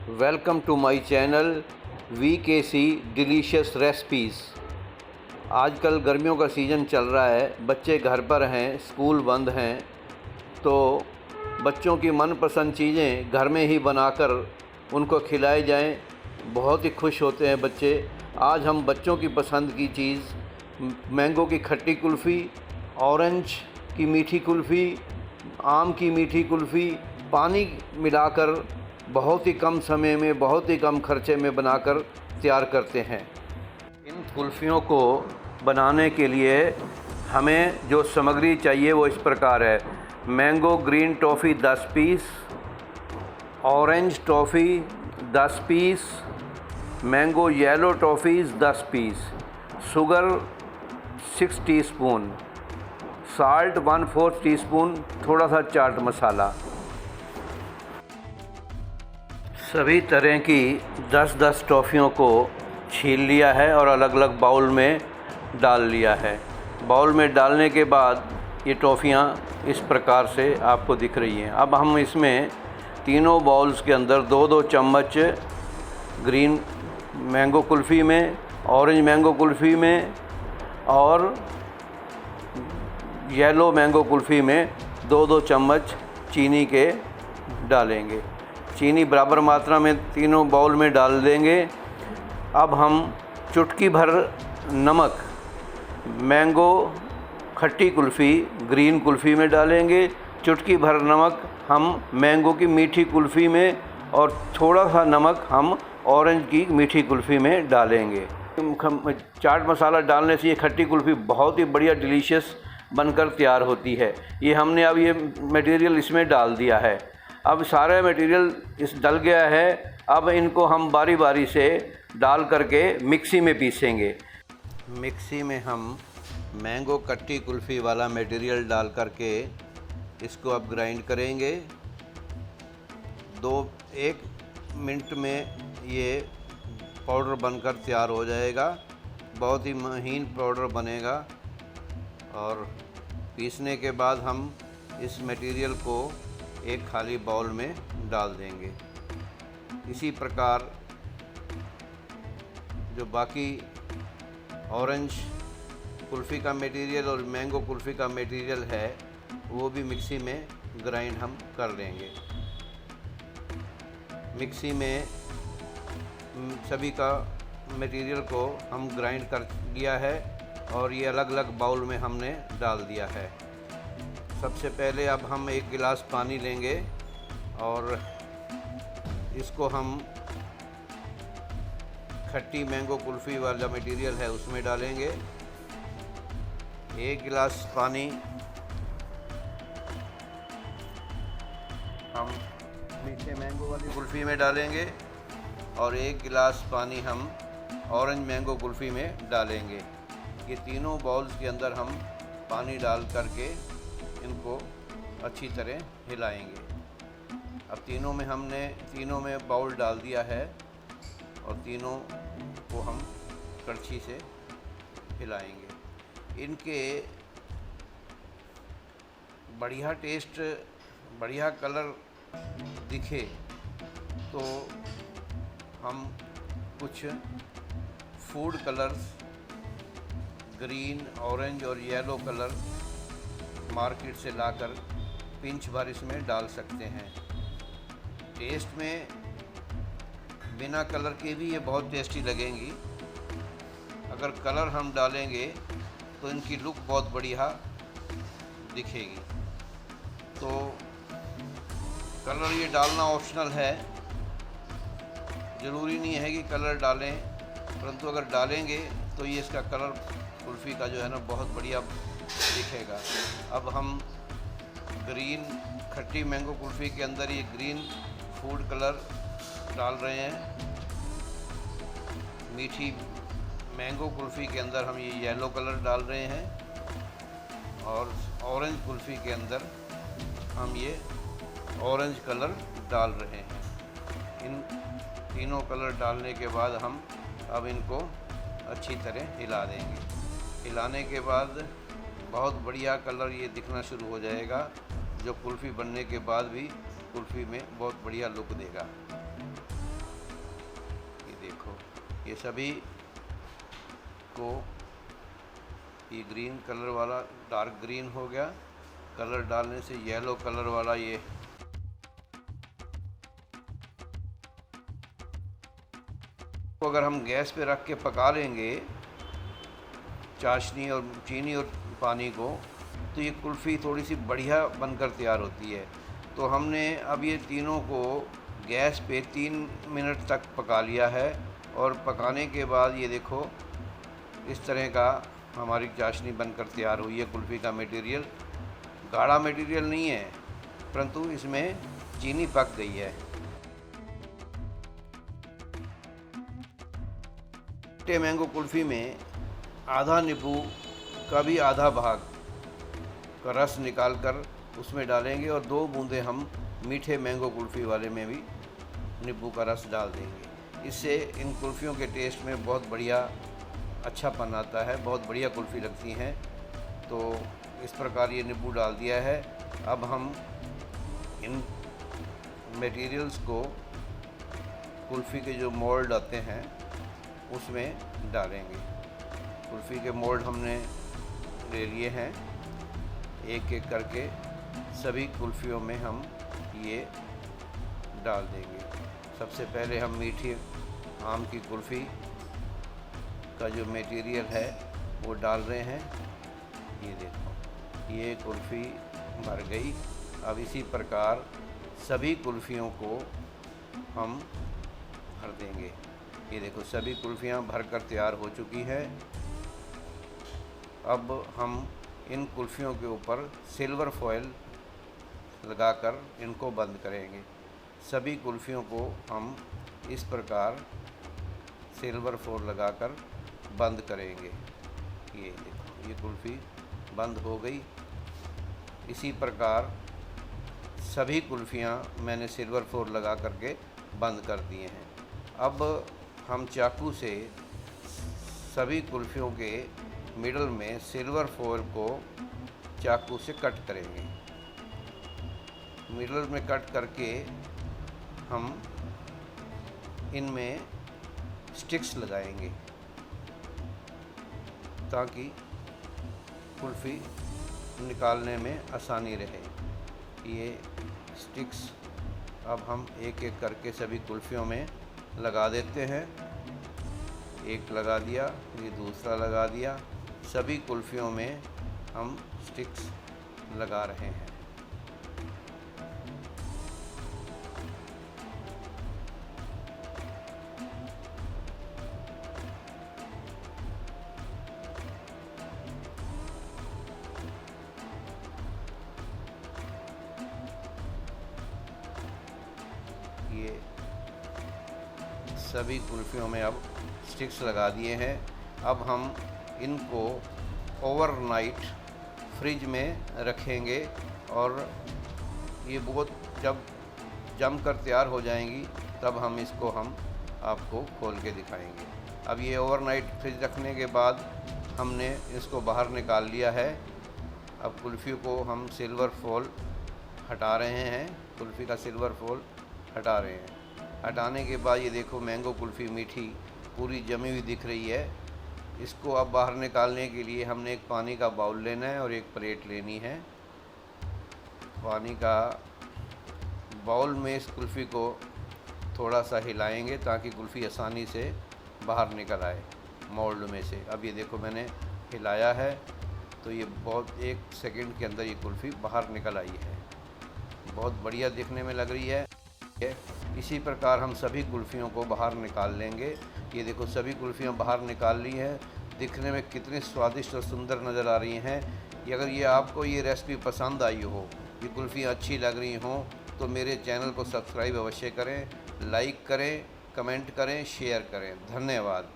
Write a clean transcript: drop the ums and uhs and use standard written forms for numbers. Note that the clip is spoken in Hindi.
Welcome to my channel VKC delicious recipes. आजकल गर्मियों का सीज़न चल रहा है, बच्चे घर पर हैं, स्कूल बंद हैं, तो बच्चों की मनपसंद चीज़ें घर में ही बनाकर उनको खिलाए जाएं, बहुत ही खुश होते हैं बच्चे। आज हम बच्चों की पसंद की चीज़ मैंगो की खट्टी कुल्फ़ी, ऑरेंज की मीठी कुल्फ़ी, आम की मीठी कुल्फ़ी पानी मिलाकर बहुत ही कम समय में, बहुत ही कम खर्चे में बनाकर तैयार करते हैं। इन कुल्फ़ियों को बनाने के लिए हमें जो सामग्री चाहिए वो इस प्रकार है। Mango green toffee 10 piece, orange toffee 10 piece, mango yellow toffees 10 piece, sugar 6 teaspoon, salt 1/4 teaspoon, थोड़ा सा चाट मसाला। सभी तरह की 10-10 टॉफ़ियों को छील लिया है और अलग अलग बाउल में डाल लिया है। बाउल में डालने के बाद ये टॉफ़ियाँ इस प्रकार से आपको दिख रही हैं। अब हम इसमें तीनों बाउल्स के अंदर 2-2 चम्मच ग्रीन मैंगो कुल्फ़ी में, ऑरेंज मैंगो कुल्फ़ी में और येलो मैंगो कुल्फ़ी में 2-2 चम्मच चीनी के डालेंगे। चीनी बराबर मात्रा में तीनों बाउल में डाल देंगे। अब हम चुटकी भर नमक मैंगो खट्टी कुल्फ़ी ग्रीन कुल्फ़ी में डालेंगे, चुटकी भर नमक हम मैंगो की मीठी कुल्फ़ी में और थोड़ा सा नमक हम ऑरेंज की मीठी कुल्फ़ी में डालेंगे। चाट मसाला डालने से ये खट्टी कुल्फ़ी बहुत ही बढ़िया डिलीशियस बनकर तैयार होती है। ये हमने अब ये मटेरियल इसमें डाल दिया है। अब सारा मटेरियल इस डल गया है। अब इनको हम बारी बारी से डाल करके मिक्सी में पीसेंगे। मिक्सी में हम मैंगो खट्टी कुल्फ़ी वाला मटेरियल डाल करके इसको अब ग्राइंड करेंगे। 1 मिनट में ये पाउडर बनकर तैयार हो जाएगा। बहुत ही महीन पाउडर बनेगा और पीसने के बाद हम इस मटेरियल को एक खाली बाउल में डाल देंगे। इसी प्रकार जो बाकी ऑरेंज कुल्फ़ी का मटेरियल और मैंगो कुल्फ़ी का मटेरियल है वो भी मिक्सी में ग्राइंड हम कर लेंगे। मिक्सी में सभी का मटेरियल को हम ग्राइंड कर लिया है और ये अलग अलग बाउल में हमने डाल दिया है। सबसे पहले अब हम 1 गिलास पानी लेंगे और इसको हम खट्टी मैंगो कुल्फ़ी वाला मटेरियल है उसमें डालेंगे। 1 गिलास पानी हम मीठे मैंगो वाली कुल्फ़ी में डालेंगे और 1 गिलास पानी हम ऑरेंज मैंगो कुल्फ़ी में डालेंगे। ये तीनों बाउल्स के अंदर हम पानी डाल करके इनको अच्छी तरह हिलाएंगे। अब तीनों में बाउल डाल दिया है और तीनों को हम कड़छी से हिलाएंगे। इनके बढ़िया टेस्ट, बढ़िया कलर दिखे तो हम कुछ फूड कलर्स ग्रीन, ऑरेंज और येलो कलर मार्केट से लाकर पिंच भर इसमें डाल सकते हैं। टेस्ट में बिना कलर के भी ये बहुत टेस्टी लगेंगी। अगर कलर हम डालेंगे तो इनकी लुक बहुत बढ़िया दिखेगी। तो कलर ये डालना ऑप्शनल है, ज़रूरी नहीं है कि कलर डालें, परंतु अगर डालेंगे तो ये इसका कलर कुल्फ़ी का जो है ना बहुत बढ़िया दिखेगा। अब हम ग्रीन खट्टी मैंगो कुल्फ़ी के अंदर ये ग्रीन फूड कलर डाल रहे हैं। मीठी मैंगो कुल्फ़ी के अंदर हम ये येलो कलर डाल रहे हैं और ऑरेंज कुल्फ़ी के अंदर हम ये ऑरेंज कलर डाल रहे हैं। इन तीनों कलर डालने के बाद हम अब इनको अच्छी तरह हिला देंगे। हिलाने के बाद बहुत बढ़िया कलर ये दिखना शुरू हो जाएगा, जो कुल्फ़ी बनने के बाद भी कुल्फ़ी में बहुत बढ़िया लुक देगा। ये सभी को, ये ग्रीन कलर वाला डार्क ग्रीन हो गया, कलर डालने से येलो कलर वाला ये तो अगर हम गैस पे रख के पका लेंगे चाशनी और चीनी और पानी को, तो ये कुल्फ़ी थोड़ी सी बढ़िया बनकर तैयार होती है। तो हमने अब ये तीनों को गैस पे 3 मिनट तक पका लिया है, और पकाने के बाद ये देखो इस तरह का हमारी चाशनी बनकर तैयार हुई है। कुल्फ़ी का मटेरियल गाढ़ा मटेरियल नहीं है, परंतु इसमें चीनी पक गई है। खट्टे मैंगो कुल्फ़ी में आधा नींबू का भी आधा भाग का रस निकालकर उसमें डालेंगे, और 2 बूंदें हम मीठे मैंगो कुल्फ़ी वाले में भी नींबू का रस डाल देंगे। इससे इन कुल्फ़ियों के टेस्ट में बहुत बढ़िया अच्छापन आता है, बहुत बढ़िया कुल्फ़ी लगती हैं। तो इस प्रकार ये नींबू डाल दिया है। अब हम इन मटेरियल्स को कुल्फ़ी के जो मोल्ड आते हैं उसमें डालेंगे। कुल्फ़ी के मोल्ड हमने ले लिए हैं, एक एक करके सभी कुल्फ़ियों में हम ये डाल देंगे। सबसे पहले हम मीठी आम की कुल्फ़ी का जो मटेरियल है वो डाल रहे हैं। ये देखो ये कुल्फ़ी भर गई। अब इसी प्रकार सभी कुल्फ़ियों को हम भर देंगे। ये देखो सभी कुल्फ़ियाँ भरकर तैयार हो चुकी हैं। अब हम इन कुल्फ़ियों के ऊपर सिल्वर फॉयल लगाकर इनको बंद करेंगे। सभी कुल्फ़ियों को हम इस प्रकार सिल्वर फॉयल लगाकर बंद करेंगे। ये देखो ये कुल्फ़ी बंद हो गई। इसी प्रकार सभी कुल्फ़ियाँ मैंने सिल्वर फॉयल लगा करके बंद कर दिए हैं। अब हम चाकू से सभी कुल्फ़ियों के मिडल में सिल्वर फॉयल को चाकू से कट करेंगे। मिडल में कट करके हम इनमें स्टिक्स लगाएंगे ताकि कुल्फ़ी निकालने में आसानी रहे। ये स्टिक्स अब हम एक एक करके सभी कुल्फ़ियों में लगा देते हैं। एक लगा दिया, ये दूसरा लगा दिया। सभी कुल्फ़ियों में हम स्टिक्स लगा रहे हैं। ये सभी कुल्फ़ियों में अब स्टिक्स लगा दिए हैं। अब हम इनको ओवरनाइट फ्रिज में रखेंगे, और ये बहुत जब जमकर तैयार हो जाएंगी तब हम इसको आपको खोल के दिखाएंगे। अब ये ओवरनाइट फ्रिज रखने के बाद हमने इसको बाहर निकाल लिया है। अब कुल्फ़ी को हम सिल्वर फॉयल हटा रहे हैं। कुल्फ़ी का सिल्वर फॉयल हटा रहे हैं। हटाने के बाद ये देखो मैंगो कुल्फ़ी मीठी पूरी जमी हुई दिख रही है। इसको अब बाहर निकालने के लिए हमने एक पानी का बाउल लेना है और एक प्लेट लेनी है। पानी का बाउल में इस कुल्फ़ी को थोड़ा सा हिलाएंगे ताकि कुल्फ़ी आसानी से बाहर निकल आए मोल्ड में से। अब ये देखो मैंने हिलाया है तो ये बहुत 1 सेकंड के अंदर ये कुल्फ़ी बाहर निकल आई है। बहुत बढ़िया दिखने में लग रही है। इसी प्रकार हम सभी कुल्फ़ियों को बाहर निकाल लेंगे। ये देखो सभी कुल्फ़ियाँ बाहर निकाल ली हैं। दिखने में कितनी स्वादिष्ट और सुंदर नज़र आ रही हैं। अगर ये आपको ये रेसिपी पसंद आई हो, ये कुल्फ़ियाँ अच्छी लग रही हों, तो मेरे चैनल को सब्सक्राइब अवश्य करें, लाइक करें, कमेंट करें, शेयर करें। धन्यवाद।